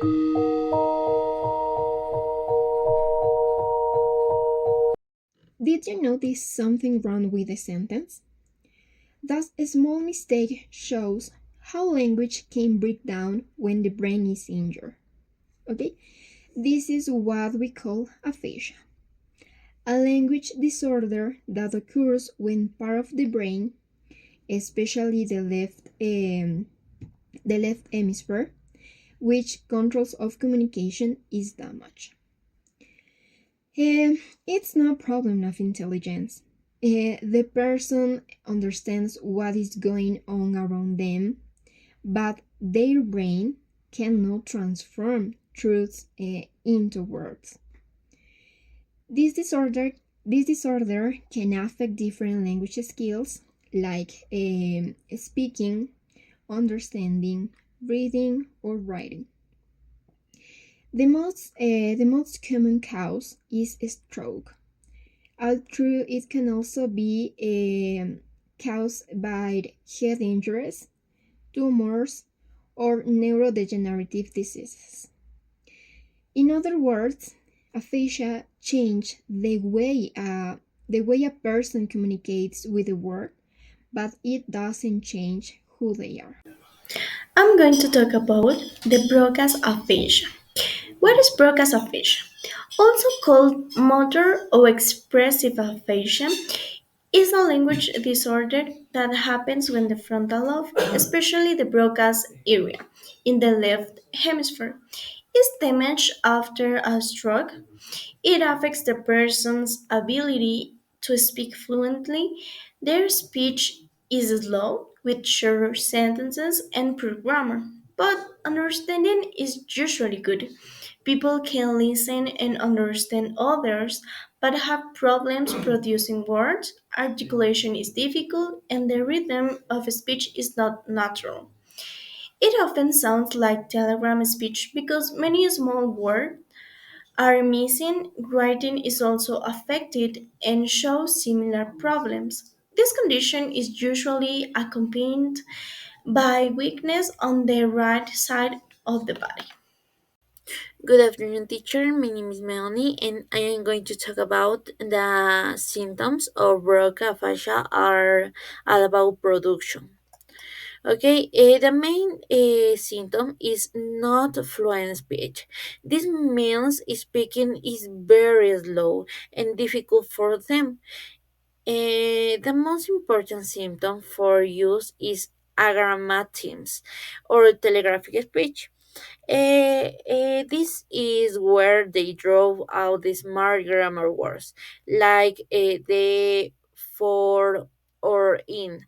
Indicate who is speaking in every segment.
Speaker 1: Did you notice something wrong with the sentence? That small mistake shows how language can break down when the brain is injured. Okay? This is what we call aphasia, a language disorder that occurs when part of the brain, especially the left hemisphere, which controls of communication, is damaged. It's no problem of intelligence. The person understands what is going on around them, but their brain cannot transform truths into words. This disorder, this disorder can affect different language skills like speaking, understanding, reading, or writing. The most common cause is stroke, although it can also be caused by head injuries, tumors, or neurodegenerative diseases. In other words, aphasia changes the way a person communicates with the world, but it doesn't change who they are.
Speaker 2: I'm going to talk about the broadcast aphasia. What is broadcast aphasia? Also called motor or expressive aphasia, is a language disorder that happens when the frontal lobe, especially the broadcast area in the left hemisphere, is damaged after a stroke. It affects the person's ability to speak fluently. Their speech is slow, with short sentences and poor grammar, but understanding is usually good. People can listen and understand others, but have problems producing words. Articulation is difficult, and the rhythm of speech is not natural. It often sounds like telegram speech because many small words are missing. Writing is also affected and shows similar problems. This condition is usually accompanied by weakness on the right side of the body.
Speaker 3: Good afternoon, teacher. My name is Melanie, and I am going to talk about the symptoms of broca fascia are all about production. Okay, the main symptom is not fluent speech. This means speaking is very slow and difficult for them. The most important symptom for use is agrammatins or telegraphic speech. This is where they drove out the smart grammar words like the, for, or in.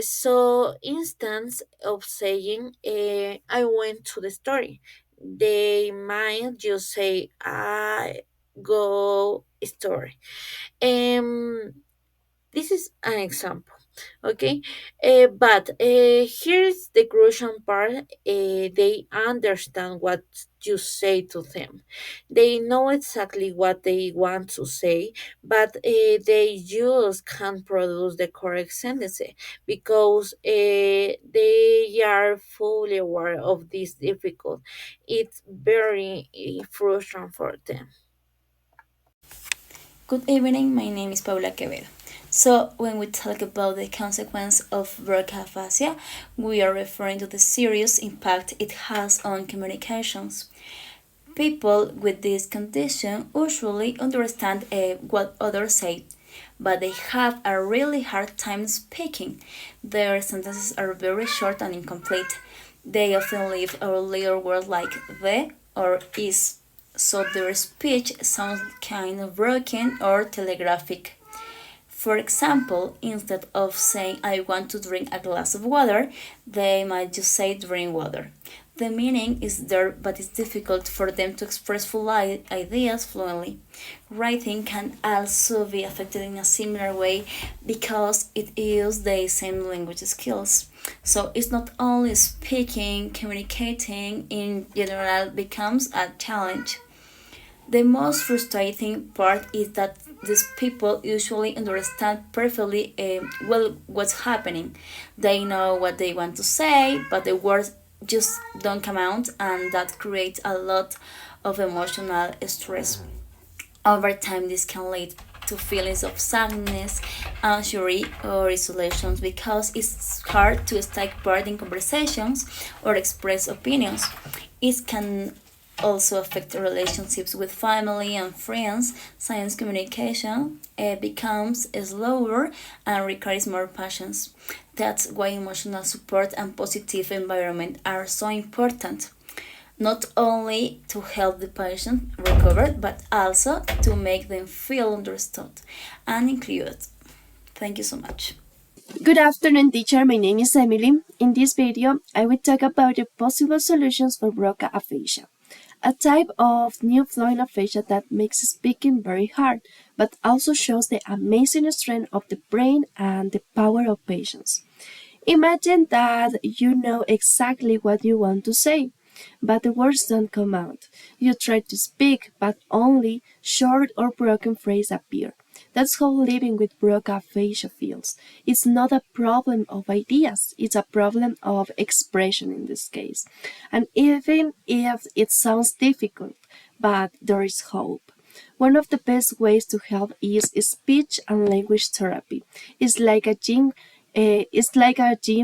Speaker 3: So, instance of saying, I went to the store. They might just say, I go store. Um, this is an example. Okay, but here's the crucial part. They understand what you say to them. They know exactly what they want to say, but they just can't produce the correct sentence because they are fully aware of this difficult. It's very frustrating for them.
Speaker 4: Good evening, my name is Paula Quevedo. So, when we talk about the consequence of broadcaphasia, we are referring to the serious impact it has on communications. People with this condition usually understand what others say, but they have a really hard time speaking. Their sentences are very short and incomplete. They often leave a little word like the or is, so their speech sounds kind of broken or telegraphic. For example, instead of saying I want to drink a glass of water, they might just say drink water. The meaning is there, but it's difficult for them to express full ideas fluently. Writing can also be affected in a similar way because it uses the same language skills. So it's not only speaking, communicating in general becomes a challenge. The most frustrating part is that these people usually understand perfectly well what's happening. They know what they want to say, but the words just don't come out, and that creates a lot of emotional stress. Over time, this can lead to feelings of sadness, anxiety, or isolation because it's hard to take part in conversations or express opinions. It can also affect relationships with family and friends. Science communication becomes slower and requires more patience. That's why emotional support and positive environment are so important, not only to help the patient recover, but also to make them feel understood and included. Thank you so much.
Speaker 5: Good afternoon, teacher. My name is Emily. In this video, I will talk about the possible solutions for broca aphasia, a type of new flowing aphasia that makes speaking very hard, but also shows the amazing strength of the brain and the power of patience. Imagine that you know exactly what you want to say, but the words don't come out. You try to speak, but only short or broken phrases appear. That's how living with broken aphasia feels. It's not a problem of ideas, it's a problem of expression in this case. And even if it sounds difficult, but there is hope. One of the best ways to help is speech and language therapy. It's like a gym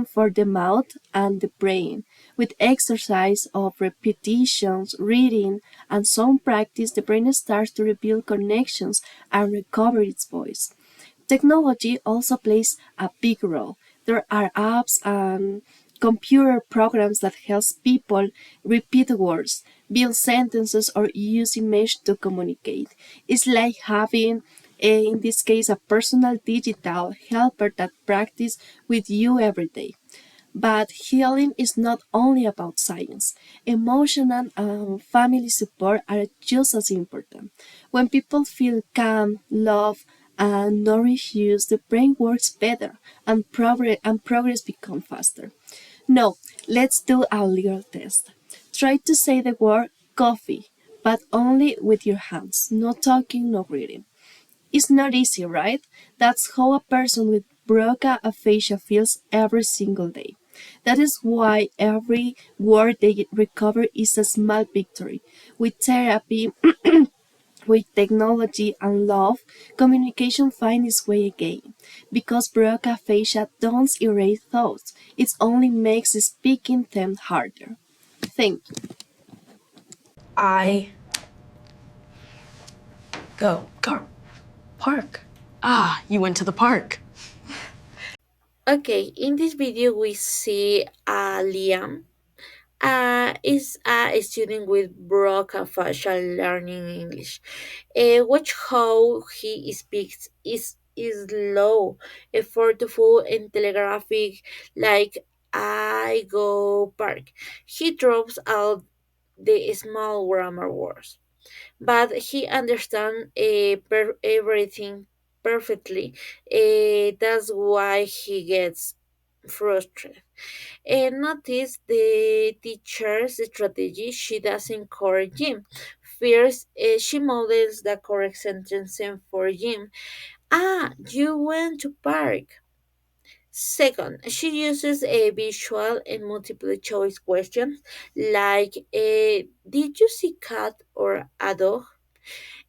Speaker 5: for the mouth and the brain. With exercise of repetitions, reading, and some practice, the brain starts to rebuild connections and recover its voice. Technology also plays a big role. There are apps and computer programs that help people repeat words, build sentences, or use image to communicate. It's like having, in this case, a personal digital helper that practice with you every day. But healing is not only about science. Emotional and family support are just as important. When people feel calm, love, and nourished, the brain works better and progress becomes faster. Now, let's do a little test. Try to say the word coffee, but only with your hands. No talking, no reading. It's not easy, right? That's how a person with broca aphasia feels every single day. That is why every word they recover is a small victory. With therapy, with technology and love, communication finds its way again. Because broca aphasia don't erase thoughts, it only makes speaking them harder. Thank you.
Speaker 6: I go park. Ah, you went to the park.
Speaker 3: Okay, in this video we see Liam is a student with broken facial learning English. Watch how he speaks is low, effortful, and telegraphic, like I go park. He drops out the small grammar words, but he understands everything perfectly. That's why he gets frustrated. And notice the teacher's strategy. She doesn't encourage him. First, she models the correct sentence for him. Ah, you went to park. Second, she uses a visual and multiple choice questions like did you see cat or a dog?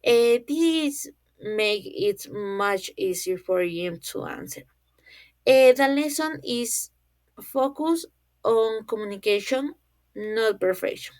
Speaker 3: This make it much easier for him to answer. The lesson is focus on communication, not perfection.